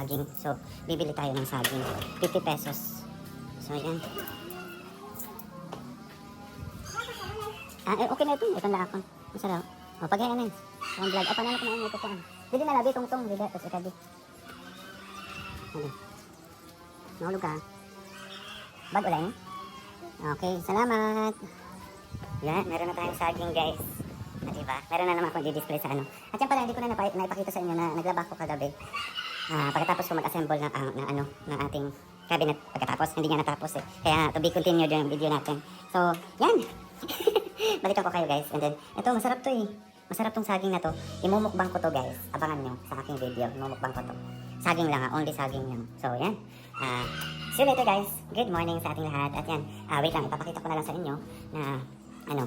saging. So, bibili tayo ng saging. 50 pesos. So, yan. Okay na ito. Ito na ako. Masarap. O, paghain na. Ang vlog. Paano na kumain ito saan? Dili na labi. Tungtong. Dili. Tapos ikabi. Ano? Nahulog ka. Bag ulan. Okay. Salamat. Yan. Meron na tayong saging, guys. Diba? Meron na naman akong i-display sa ano. At yan pala, hindi ko na naipakita sa inyo na naglaba ko kagabi. Pagkatapos ko mag-assemble ng ating cabinet pagkatapos. Hindi nga natapos eh. Kaya to be continued yung video natin. So, yan. Balikan ko kayo guys. And then, ito masarap to eh. Masarap tong saging na to. Imumukbang ko to guys. Abangan nyo sa aking video. Imumukbang ko to. Saging lang only saging lang. So, yan. See you later guys. Good morning sa ating lahat. At yan, wait lang. Ipapakita ko na lang sa inyo na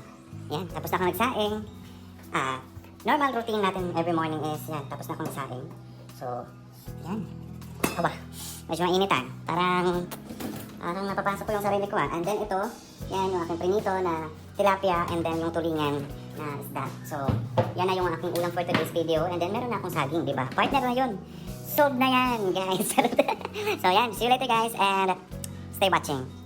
yan. Tapos na ako nagsaing. Normal routine natin every morning is yan. Tapos na ako nagsaing. So, yan. Aba, medyo mainit Parang napapasok ko yung sarili ko And then ito, yan yung aking prinito na tilapia and then yung tulingan na isda. So, yan na yung aking ulam for today's video. And then meron na akong saging, diba? Partner na yun. Sold na yan, guys. So, yan. See you later, guys. And stay watching.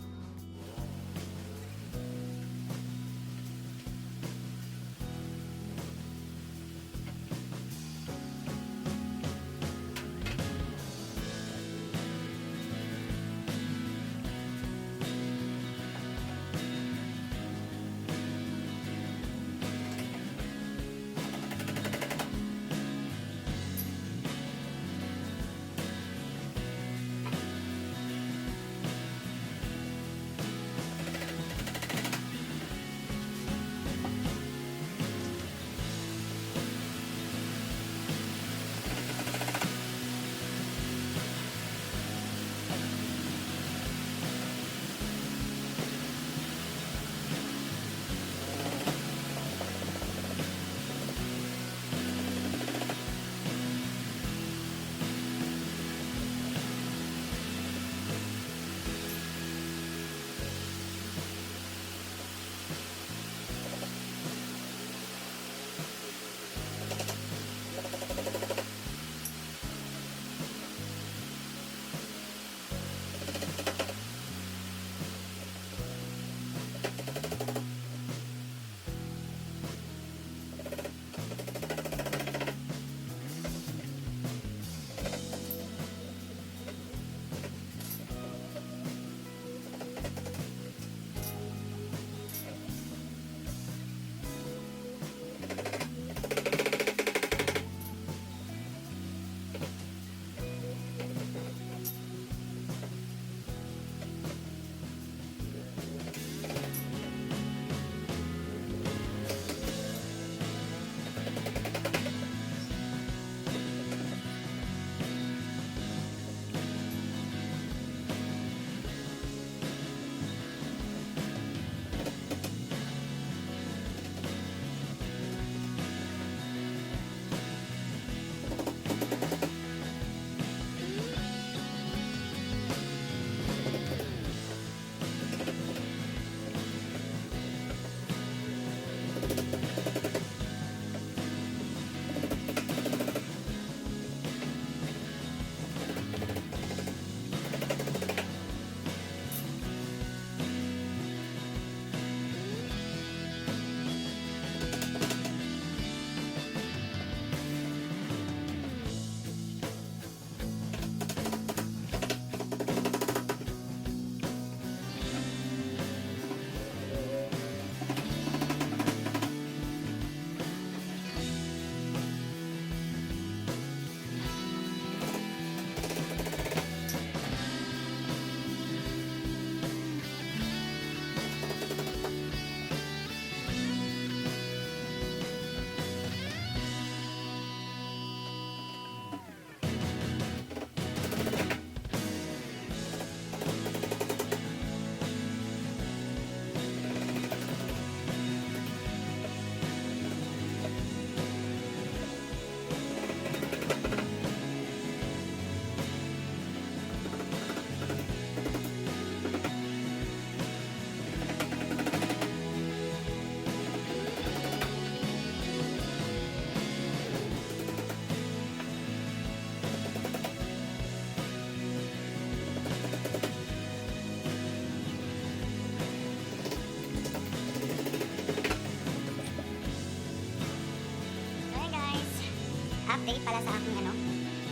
update pala sa aking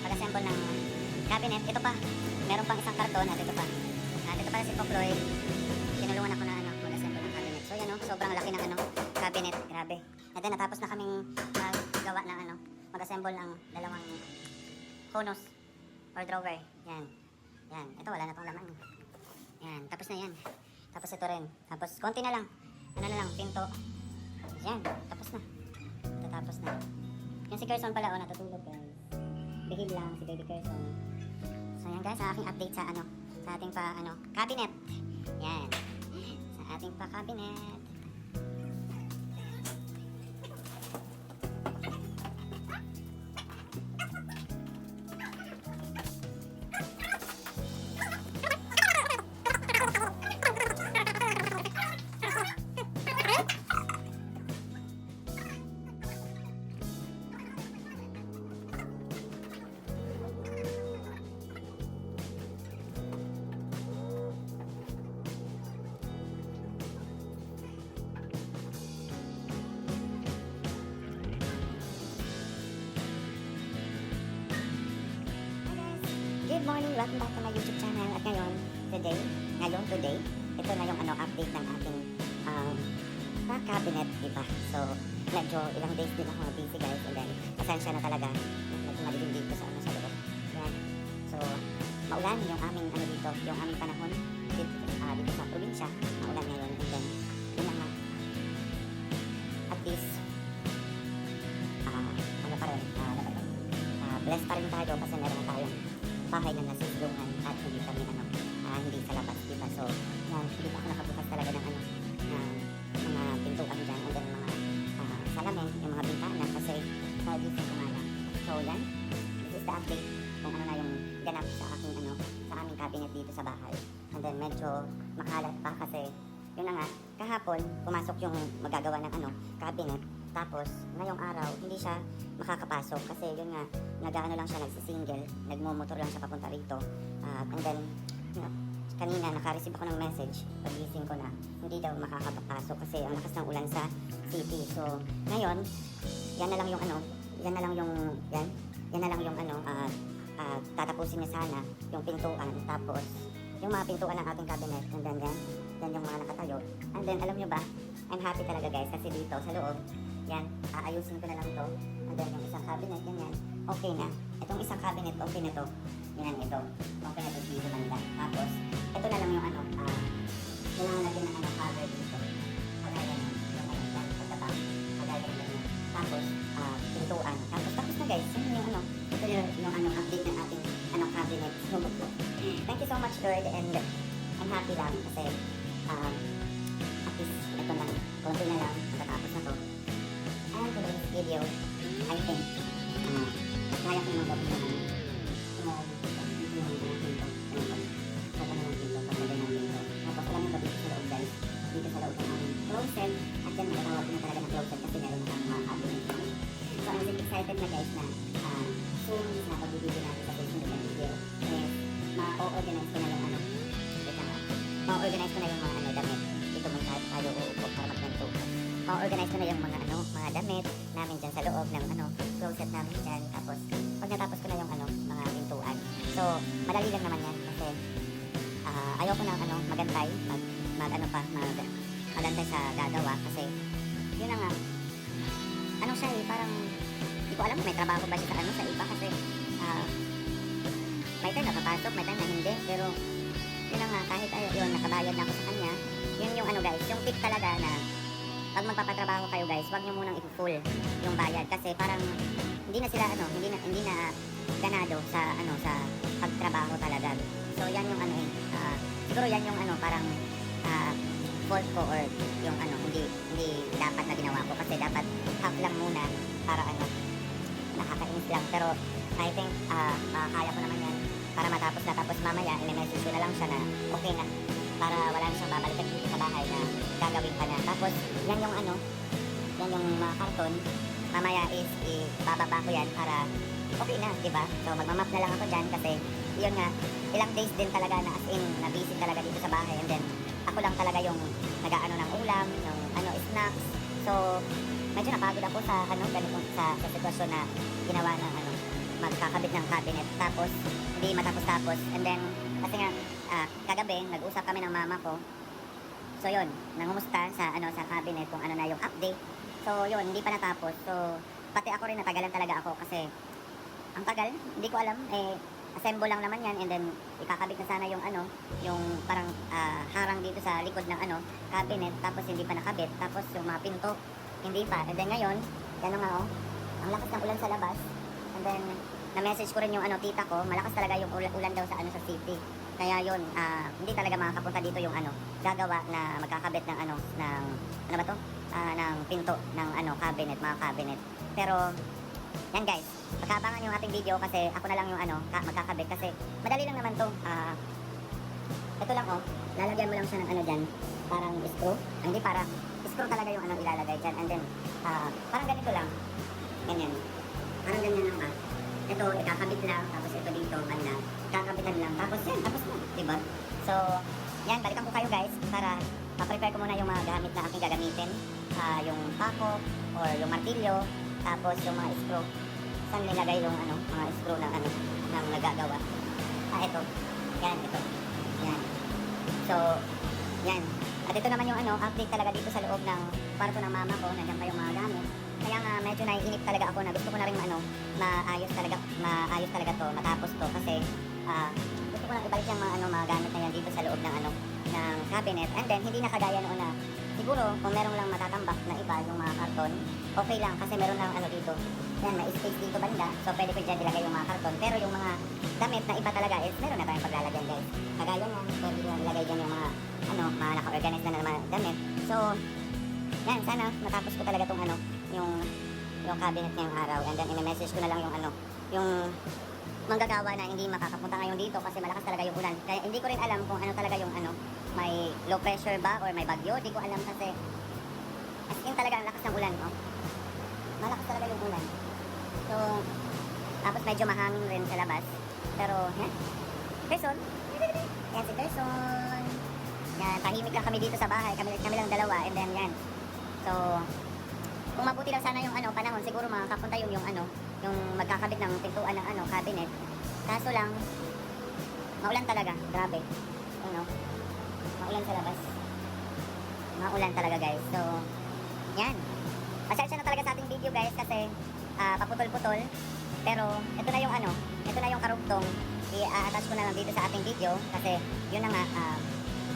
pag-assemble ng cabinet. Ito pa, meron pang isang karton at ito pa. At ito pala si Pokloy. Tinulungan ako na mag-assemble ng cabinet. So yan sobrang laki ng cabinet. Grabe. And then natapos na kaming maggawa ng mag-assemble ng dalawang konos or drawer. Yan. Yan. Ito wala na tong laman. Yan. Tapos na yan. Tapos ito rin. Tapos konti na lang. Ano na lang, pinto. Yan. Tapos na. Tapos na. Yan si Kerson pala, natutulog guys. Bihib lang si baby Kerson. So yan guys, ang aking update sa sa ating cabinet. Yan. Sa ating cabinet. Good morning! Welcome back to my YouTube channel. At ngayon, today, ito na yung update ng ating cabinet, diba? So, medyo ilang days din ako busy guys. And then, pasensya na talaga. Medyo madilim dito sa loob. Yan. So, maulan yung aming dito, yung aming panahon dito sa probinsya. Maulan ngayon. And then, yun na nga. At least, blessed pa rin tayo kasi meron tayong bahay na nasisilungan at hindi kami hindi sa labas, diba? So, yan, hindi ako nakabukas talaga ng mga pintuan dyan and then mga salamin, yung mga bintana kasi gising ko nga lang. So, yan, this is the update kung ano na yung ganap sa aking sa aming cabinet dito sa bahay. And then, medyo makalat pa kasi yun na nga, kahapon, pumasok yung magagawa ng cabinet. Tapos, ngayong araw, hindi siya makakapasok kasi yun nga, nag-ano lang siya, nagsisingle, nagmumotor lang siya papunta rito. And then, kanina, naka-receive ako ng message, pagising ko na, hindi daw makakapasok kasi ang lakas ng ulan sa city. So, ngayon, yan na lang yung tatapusin niya sana, yung pintuan. Tapos, yung mga pintuan ng ating cabinet, and then yan yung mga nakatayo. And then, alam nyo ba, I'm happy talaga guys, kasi dito sa loob, yan, aayusin ko na lang to. And then yung isang cabinet, yan, okay na. Itong isang cabinet, okay na to. Yan, ito. Okay na to dito banda. Tapos, ito na lang yung kailangan natin ng cover dito. Kagaya ng pagkatapos. Kagaya ng tapos, pintuan. Tapos na guys, yun yung ito yung update ng ating cabinet. Thank you so much Lord, and I'm happy lang kasi at least ito na, konti na lang, matatapos na to. And today's video, I think, kaya ko naman gawin naman. Tapos alam mo ba dito sa loob guys, dito sa loob ng aming closet, at yan matatawag ko na talaga ng closet kasi meron na mga cabinet. So I'm really excited na guys na soon sa pagbibigay natin sa susunod na video is ma-organize ko na yung ma-organize ko na yung mga damit. Dito muna tayo uupo para magganto. Ma-organize ko na yung mga mga damit namin dyan sa loob ng closet namin dyan. Tapos pag natapos ko na yung mga pintuan. So madali lang naman yan kasi ayoko na magantay magantay sa gagawa kasi yun na nga siya parang hindi ko alam kung may trabaho ba siya sa iba kasi may time napapasok, may time na hindi, pero yun na nga, kahit yun, nakabayad na ako sa kanya, yun yung guys, yung tip talaga na pag magpapatrabaho kayo guys, wag nyo munang i-full yung bayad kasi parang hindi na sila hindi na ganado sa sa pagtrabaho talaga. So yan yung siguro yan yung parang fault ko or yung hindi dapat na ginawa ko kasi dapat half lang muna para nakakainis lang, pero I think makakaya ko naman yan para matapos na, tapos mamaya i-message ko na lang siya na okay na para wala na siyang babalikan dito sa bahay na gagawin pa na. Tapos yan yung yan yung mga karton, mamaya is ibababa ko yan para okay na, diba? So magmamap na lang ako dyan kasi yun nga, ilang days din talaga na as in na busy talaga dito sa bahay, and then ako lang talaga yung nag-aano ng ulam, yung snacks. So medyo napagod ako sa ganito sa sitwasyon na ginawa ng magkakabit ng cabinet. Tapos, hindi matapos-tapos. And then, kasi nga, kagabi, nag-usap kami ng mama ko. So, yun, nangumusta sa, sa cabinet kung ano na yung update. So, yun, hindi pa natapos. So, pati ako rin natagalan talaga ako kasi ang tagal, hindi ko alam, assemble lang naman yan and then ikakabit na sana yung yung parang harang dito sa likod ng cabinet, tapos hindi pa nakabit, tapos yung mga pinto, hindi pa. And then ngayon, yan nga ang lakas ng ulan sa labas. And then, na-message ko rin yung tita ko, malakas talaga yung ulan daw sa city. Kaya yun, hindi talaga makakapunta dito yung gagawa na magkakabit ng ng ba to? Ng pinto ng cabinet, mga cabinet. Pero yan guys, pagkabangan yung ating video kasi ako na lang yung magkakabit kasi madali lang naman to. Ito lang lalagyan mo lang siya ng dyan, parang screw. Hindi, para screw talaga yung ilalagay dyan. And then, parang ganito lang. Ganyan. Parang ganyan lang ba? Ito, ikakabit lang, tapos ito dito, banda. Kakabitan lang, tapos yan, tapos na, diba? So, yan, balikan ko kayo guys, para ma-prepare ko muna yung mga gamit na aking gagamitin. Yung pako, or yung martilyo, tapos yung mga screw. Saan nilagay yung mga screw ng ng nagagawa. Ito. Yan, ito. Yan. So, yan. At ito naman yung update talaga dito sa loob ng kwarto ng mama ko. Nandiyan pa yung mga gamit. Kaya nga medyo naiinip talaga ako na gusto ko na rin maayos talaga to, matapos to kasi gusto ko lang ibalik yung mga gamit na yan dito sa loob ng ng cabinet. And then hindi na kagaya noon na siguro kung merong lang matatambak na iba yung mga karton, okay lang kasi meron lang dito. Yan, may space dito banda. So pwede ko dyan ilagay yung mga karton. Pero yung mga damit na iba talaga is meron na tayong paglalagyan guys. Kagaya nga, pwede nyo ilagay dyan yung mga mga naka-organize na naman damit. So yan, sana matapos ko talaga tong yung cabinet ngayong araw. And then i-message ko na lang yung manggagawa na hindi makakapunta ngayon dito kasi malakas talaga yung ulan. Kaya hindi ko rin alam kung talaga yung may low pressure ba or may bagyo. Hindi ko alam kasi as in talaga ang lakas ng ulan, malakas talaga yung ulan. So, tapos medyo mahangin rin sa labas. Pero, yan. Person. Yan si Person. Yan, tahimik lang kami dito sa bahay. Kami lang dalawa. And then, yan. So, kung mabuti lang sana yung panahon, siguro makakapunta yung yung magkakabit ng pintuan ng cabinet. Kaso lang, maulan talaga. Grabe. Maulan sa labas. Maulan talaga, guys. So, yan. Pasensya na talaga sa ating video, guys, kasi paputol-putol. Pero, ito na yung karugtong. I-attach ko na lang dito sa ating video kasi yun na nga,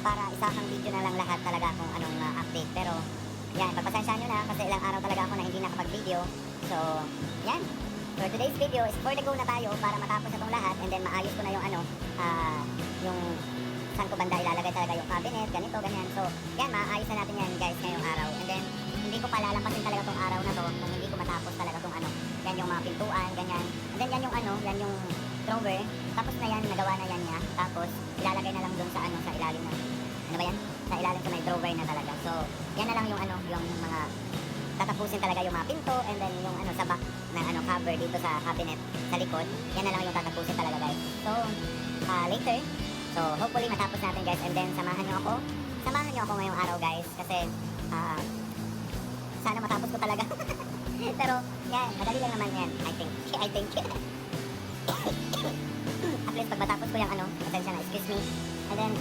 para isahang video na lang lahat talaga kung anong update. Pero, yan, pagpasensyahan nyo na kasi ilang araw talaga ako na hindi nakapag-video. So, yan. For today's video is for the go na tayo para matapos na itong lahat and then maayos ko na yung yung saan ko banda ilalagay talaga yung cabinet, ganito, ganyan. So, yan, maayos na natin yan guys ngayong araw. And then, hindi ko palalampasin talaga itong araw na to kung hindi ko matapos talaga itong yan yung mga pintuan, ganyan. And then, yan yung yan yung drawer. Tapos na yan, nagawa na yan niya. Tapos, ilalagay na lang dun sa sa ilalim na. Ano ba yan? Sa ilalim sa may drawer na talaga. So, yan na lang yung yung mga tatapusin talaga yung mga pinto and then yung sa back na cover dito sa cabinet sa likod. Yan na lang yung tatapusin talaga guys. So, later. So, hopefully matapos natin guys and then samahan nyo ako. Samahan nyo ako ngayong araw guys kasi sana matapos ko talaga. Pero, yan, madali lang naman yan. I think. At least pag matapos ko yung pasensya na, excuse me. And then,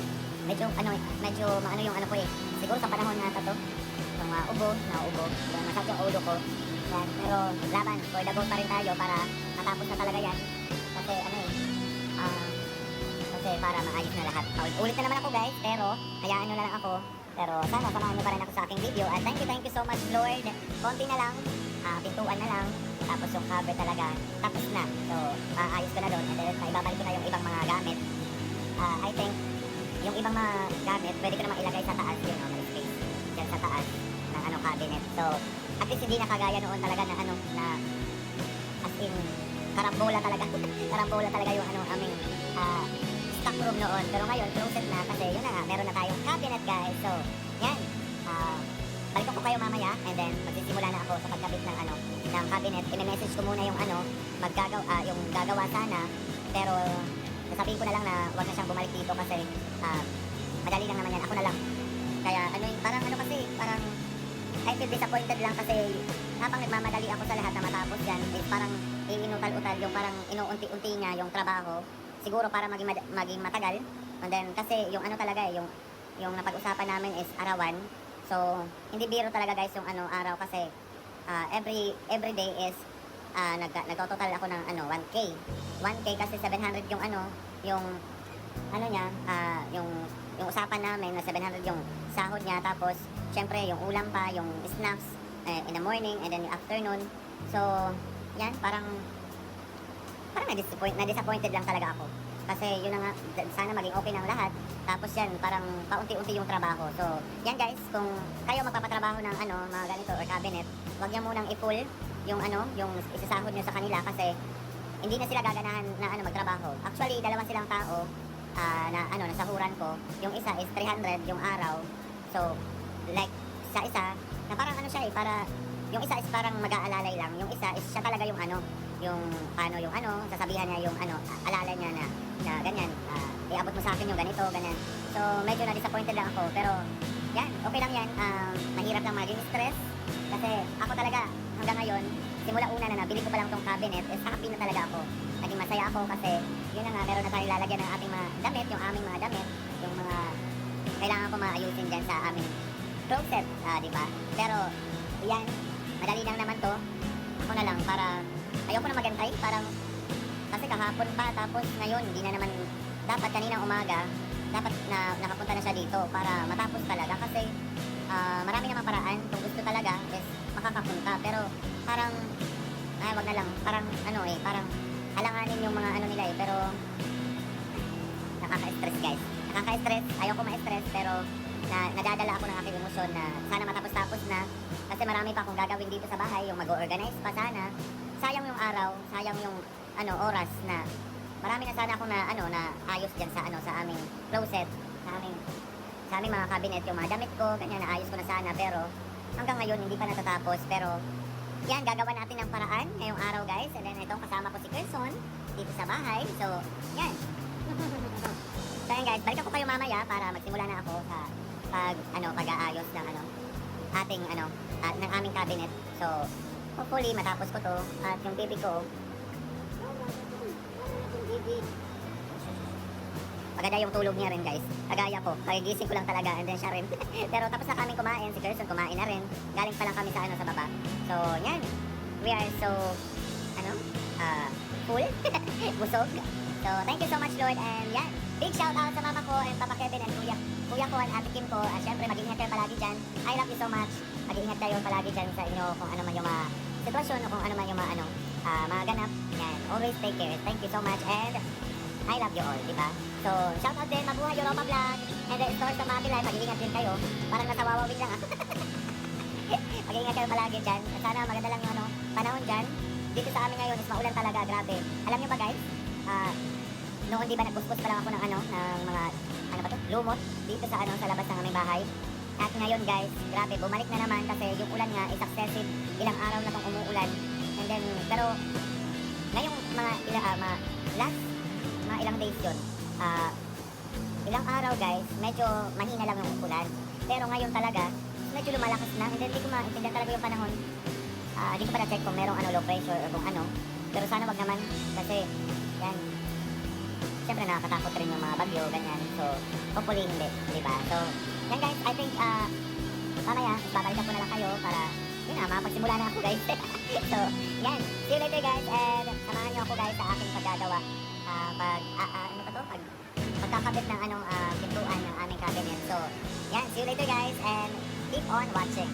medyo maano yung ko eh. Siguro sa panahon na to, yung nauubo, yung masakit yung ulo ko. Yan, pero laban, for the goal pa rin tayo para matapos na talaga yan. Kasi kasi para maayos na lahat. Ulit na naman ako guys, pero hayaan nyo na lang ako. Pero sana samahan nyo pa rin ako sa aking video. At thank you so much Lord. Konti na lang, pintuan na lang. Tapos yung cover talaga, tapos na. So, maayos ko na doon. And then, ibabalik ko na yung ibang mga gamit. I think, yung ibang mga gamit, pwede ko naman ilagay sa taas yun, may space. Diyan sa taas ng cabinet. So, at least hindi na kagaya noon talaga na na as in, karambola talaga. Karambola talaga yung aming stock room noon. Pero ngayon, closet na kasi yun na nga, meron na tayong cabinet guys. So, yan. Balik ko kayo mamaya and then magsisimula na ako sa pagkabit ng ng cabinet. I-message ko muna yung yung gagawa sana. Pero sasabihin ko na lang na wag na siyang bumalik dito kasi madali lang naman yan. Ako na lang. Kaya parang kasi, parang I feel disappointed lang kasi habang nagmamadali ako sa lahat na matapos yan, parang iinutal-utal, yung parang inuunti-unti niya yung trabaho. Siguro para maging matagal. And then, kasi yung ano talaga eh, yung napag-usapan namin is arawan. So, hindi biro talaga guys yung ano, araw kasi every day is nagtototal ako ng ano, 1K. 1K kasi 700 yung ano, yung ano niya, yung usapan namin na 700 yung sahod niya. Tapos, syempre, yung ulam pa, yung snacks in the morning and then yung afternoon. So, yan, parang na-disappointed lang talaga ako. Kasi yun na nga, sana maging okay ng lahat. Tapos yan, parang paunti-unti yung trabaho. So, yan guys, kung kayo magpapatrabaho ng ano, mga ganito or cabinet, wag niyo munang i-pull yung ano, yung isasahod niyo sa kanila kasi hindi na sila gaganahan na ano magtrabaho. Actually, dalawa silang tao na ano, nasahuran ko. Yung isa is 300 yung araw. So, like, sa isa, na parang ano siya eh, para, yung isa is parang mag-aalalay lang. Yung isa is siya talaga yung ano, yung ano, yung ano, sasabihan niya yung ano, alalay niya na ganyan, iabot mo sa akin yung ganito, ganyan. So, medyo na-disappointed lang ako. Pero, yan, okay lang yan. Mahirap lang maging stress. Kasi ako talaga, hanggang ngayon, simula una na nabili ko pa lang tong cabinet, is happy na talaga ako. Naging masaya ako kasi, yun na nga, meron na tayong lalagyan ng ating mga damit, yung aming mga damit, yung mga kailangan ko maayusin dyan sa aming closet, di ba? Pero, yan, madali lang naman to. Ako na lang, para, ayoko na magantay, parang, kasi kahapon pa, tapos ngayon, hindi na naman, dapat kaninang umaga, dapat na nakapunta na siya dito para matapos talaga kasi marami namang paraan kung gusto talaga is makakapunta. Pero parang, wag na lang, parang ano eh, parang alanganin yung mga ano nila eh, pero nakaka-stress guys. Nakaka-stress, ayaw ko ma-stress, pero nadadala ako ng aking emosyon na sana matapos-tapos na kasi marami pa akong gagawin dito sa bahay, yung mag-organize pa sana. Sayang yung araw, sayang yung ano oras na marami na sana akong na ano na ayos diyan sa ano sa aming closet, sa aming mga cabinet, yung mga damit ko, ganyan na ayos ko na sana pero hanggang ngayon hindi pa natatapos. Pero yan, gagawa natin ng paraan ngayong araw guys. And then itong kasama ko si Kerson dito sa bahay. So, yan. So yan guys, balik ako kayo mamaya para magsimula na ako sa pag-aayos ng ano ating ano ng aming cabinet. So, hopefully matapos ko to at yung baby ko maganda yung tulog niya rin guys. Kagaya ko, pagigising ko lang talaga and then siya rin. Pero tapos na kaming kumain, si Gerson kumain na rin. Galing pa lang kami sa ano sa baba. So, yan. We are so full. Busog. So, thank you so much Lord and yan. Big shout out sa mama ko and Papa Kevin and Kuya ko and Ate Kim ko. Syempre, mag-ingat kayo palagi dyan. I love you so much. Mag-ingat kayo palagi dyan sa inyo kung ano man yung mga sitwasyon o kung ano man yung mga mga ganap. Yan. Always take care. Thank you so much and I love you all, di ba? So, shout out din, mabuhay Europa Vlog and the Store sa Mati Life. Mag-iingat din kayo. Parang nasa wawawin lang Mag-iingat kayo palagi dyan. At sana maganda lang yung panahon dyan. Dito sa amin ngayon is maulan talaga, grabe. Alam nyo ba guys, noon di ba nagbuspos pa lang ako ng ng mga, lumot dito sa sa labas ng aming bahay. At ngayon guys, grabe, bumalik na naman kasi yung ulan nga is excessive. Ilang araw na itong umuulan. And then, pero, ngayong mga ilang days yun, ilang araw guys, medyo mahina lang yung ulan. Pero ngayon talaga, medyo lumalakas na. And then, hindi ko maintindihan talaga yung panahon. Hindi ko pa na-check kung merong low pressure or kung ano. Pero sana wag naman, kasi, yan, syempre nakakatakot rin yung mga bagyo, ganyan. So, hopefully hindi, diba? So, yan guys, I think, mamaya, babalikan ko na lang kayo para, yun na, mapagsimula na ako guys. So, yan, see you later guys, and samahan nyo ako guys sa aking paggagawa. Pagkakabit ng pintuan ng aming cabinet. So, yan, see you later guys, and keep on watching.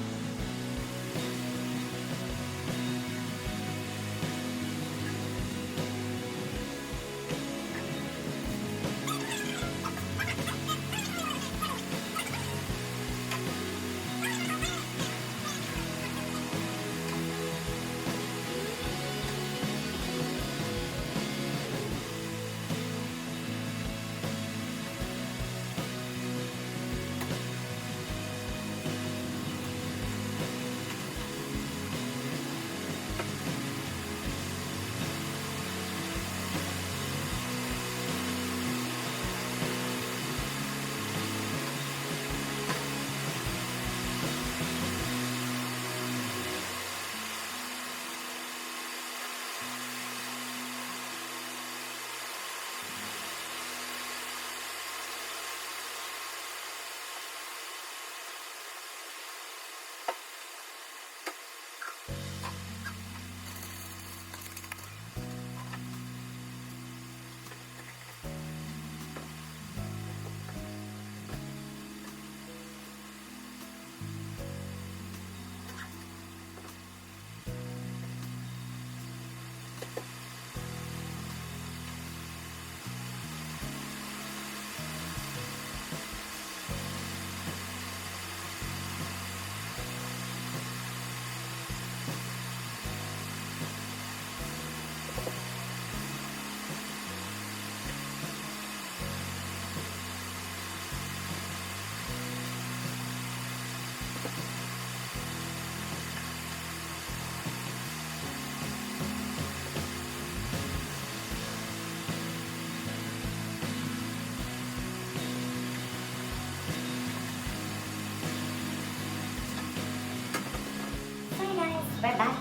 Hi guys, we're back.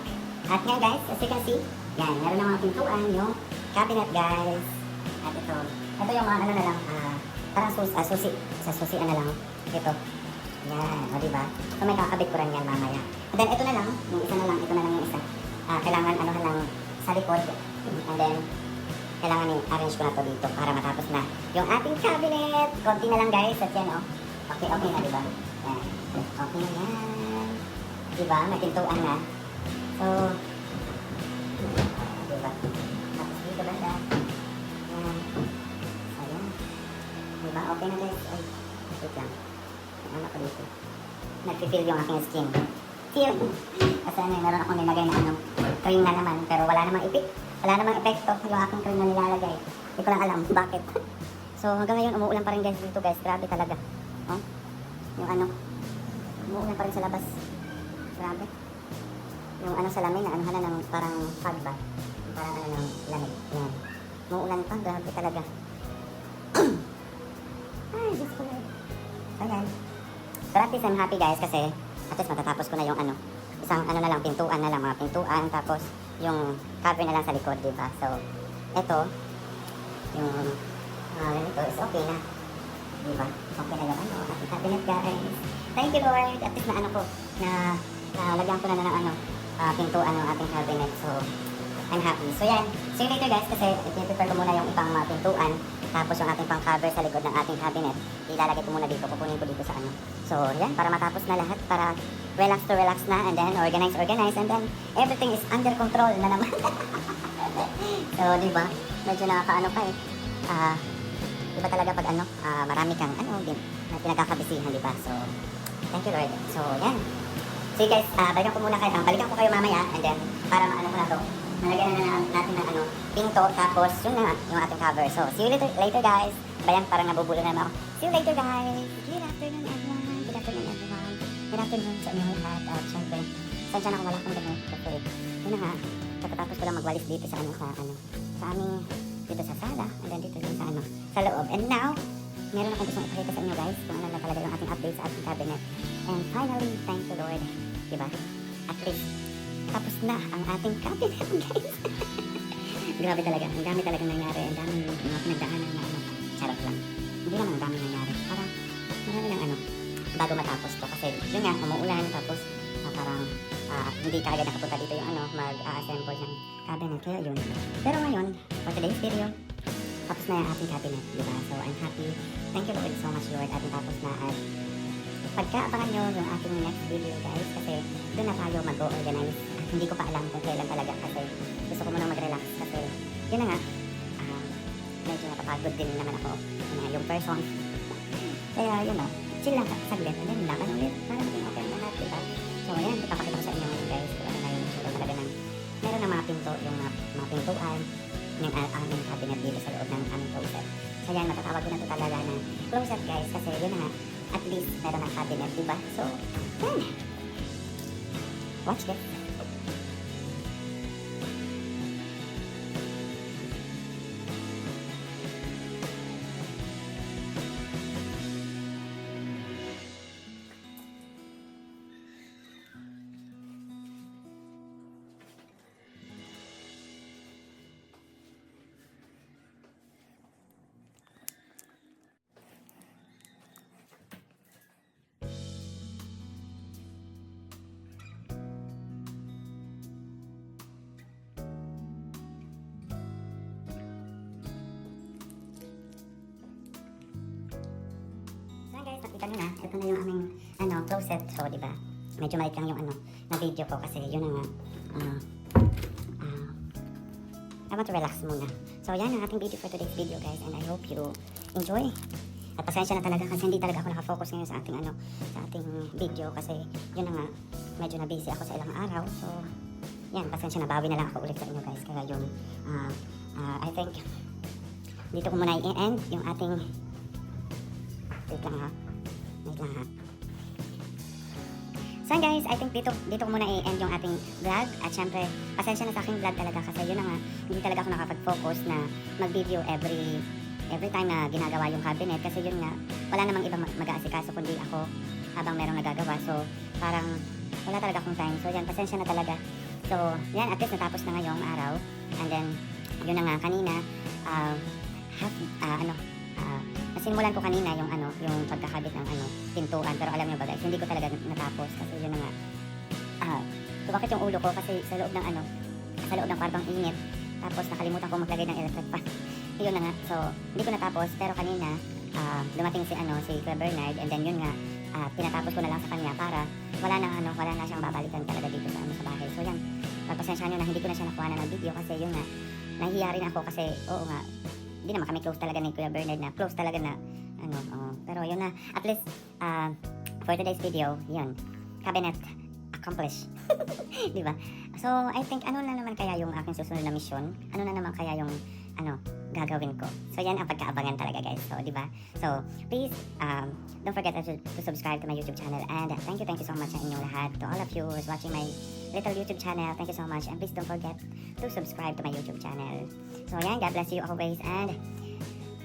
At nga guys, as you can see, yan, meron na mga pintuan yung cabinet guys. At ito yung mga ano na lang, parang susi, sa susi na lang. Ito. Yan, o diba? So may kakabit ko rin yan mamaya. And then ito na lang, yung isa na lang, ito na lang yung isa. Kailangan ano lang sa likod. And then, kailangan i-arrange ko na to dito para matapos na yung ating cabinet. Konti na lang guys, at yan o. Okay na diba? Yan. Okay na yan. Diba? May pintuan na. So, diba? Tapos dito banda. Yan. So, yan. Diba? Okay na guys. Ay, wait lang. Ano ko dito? Nag-feel yung aking skin. Feel. Kasi meron akong nilagay na ano, cream na naman. Pero wala namang wala namang epekto yung aking cream na nilalagay. Hindi ko lang alam bakit. So hanggang ngayon umuulan pa rin guys dito guys. Grabe talaga. Oh? Yung ano, umuulan pa rin sa labas. Grabe. Yung ano sa lamin na ano ng parang fog ba? Yung parang ano ng lamig. Yan. Umuulan pa. Grabe talaga. Ay, Diyos ko Lord. Ayan. But at least I'm happy guys kasi at least matatapos ko na yung ano, isang ano na lang, pintuan na lang, mga pintuan, tapos yung cover na lang sa likod, diba? So, ito, yung ganito is okay na. Diba? Okay na yung ano, ating cabinet guys. Thank you Lord. At least na ano ko, na lagyan ko na ng ano, pintuan ng ating cabinet. So, I'm happy. So yan, see you later guys kasi i-prepare ko muna yung ibang mga pintuan. Tapos yung ating pang cover sa likod ng ating cabinet, ilalagay ko muna dito, kukunin ko dito sa ano. So yan, para matapos na lahat, para relax to relax na, and then organize, and then everything is under control na naman. So diba, medyo nakakaano ka eh. Diba talaga pag ano, marami kang ano, na pinagkakabisihan, diba? So, thank you Lord. So yan. So guys, balikan ko kayo mamaya, and then para maano ko na to. Nalagyan na natin ng ano, pinto, tapos yun na nga, yung ating cover. So, see you later guys. Bayan, parang nabubulo na naman ako. See you later guys. Good afternoon everyone. Good afternoon everyone. Good afternoon sa inyong lahat. At syempre, saan ako wala kong damit. Kasi, yun na nga, pagkatapos ko lang magwalis dito sa ano, sa aming, dito sa sala, and then dito sa ano, sa loob. And now, meron akong gustong ipakita sa inyo guys, kung ano na talaga yung ating update sa ating cabinet. And finally, thank you Lord. Diba? At least, tapos na ang ating cabinet, guys. Grabe talaga. Ang dami talagang nangyari. Ang dami mga pinagdaanan na ano. Charot lang. Hindi naman ang dami nangyari. Parang marami lang ano bago matapos to. Kasi yun nga, umuulan. Tapos parang hindi ka agad nakapunta dito yung ano, mag-assemble ng cabinet. Kaya yun. Pero ngayon, for today's video, tapos na yung ating cabinet. Diba? So I'm happy. Thank you Lord so much Lord. Ating tapos na at pagkaabangan nyo yung ating next video guys. Kasi doon na tayo mag-organize. Hindi ko pa alam kung kailan talaga kasi gusto ko muna mag-relax kasi yun na nga, medyo napapagod din naman ako na yung person. Kaya yun na, chill lang saglit and then laban ulit para maging okay ang lahat, diba? So ayan, ipapakita ko sa inyo ngayon guys kung ano na yung issue talaga ng meron ng mga pinto, yung mga pintuan ng aming cabinet dito sa loob ng aming closet. So ayan, matatawag ko na ito talaga na closet guys kasi yun na nga, at least meron ng cabinet, diba? So, yan. Watch this. Nakita nyo na, ito na yung aming ano, closet. So, di ba? Medyo maliit lang yung ano, na video ko kasi yun na nga. I want to relax muna. So, yan ang ating video for today's video, guys. And I hope you enjoy. At pasensya na talaga kasi hindi talaga ako nakafocus ngayon sa ating ano, sa ating video kasi yun na nga, medyo na busy ako sa ilang araw. So, yan, pasensya na, bawi na lang ako ulit sa inyo, guys. Kaya yun, I think, dito ko muna i-end yung ating, wait lang ha. So guys, I think dito ko muna i-end yung ating vlog. At syempre, pasensya na sa aking vlog talaga kasi yun na nga, hindi talaga ako nakapag-focus na mag-video every time na ginagawa yung cabinet. Kasi yun nga, wala namang ibang mag-aasikaso kundi ako habang merong nagagawa. So, parang wala talaga akong time. So yan, pasensya na talaga. So yan, at least natapos na ngayong araw. And then yun na nga kanina, nasimulan ko kanina yung yung pagkakabit ng pintuan, pero alam niyo ba guys, hindi ko talaga natapos kasi yun na nga. Bakit yung ulo ko kasi sa loob ng kwartong init, tapos nakalimutan ko maglagay ng electric fan. Yun na nga. So hindi ko natapos, pero kanina dumating si Kuya Bernard, and then yun nga, pinatapos ko na lang sa kanya para wala na siyang babalikan talaga dito sa bahay. So yan, pagpasensya nyo na hindi ko na siya nakuha na ng video kasi yun nga, nahihiya rin ako kasi oo nga, hindi naman kami close talaga ni Kuya Bernard na close talaga na pero yun na, at least for today's video, yun, cabinet accomplished. Di ba? So I think ano na naman kaya yung aking susunod na mission, ano na naman kaya yung gagawin ko. So yan ang pagkaabangan talaga guys. So di ba? So please don't forget to subscribe to my YouTube channel, and thank you so much sa inyong lahat, to all of you who's watching my little YouTube channel. Thank you so much, and please don't forget to subscribe to my YouTube channel. So yan, God bless you always, and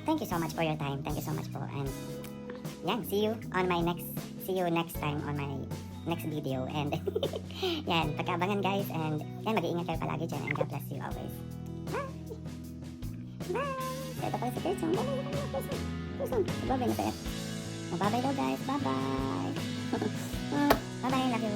thank you so much for your time. Thank you so much po, and yan, see you next time on my next video. And yan, pagkaabangan guys, and yan, mag-iingat kayo palagi dyan, and God bless you always. Bye! Bye! So ito pala si Person. Babay na sa'yo. Babay daw guys. Bye-bye. Bye-bye, love you.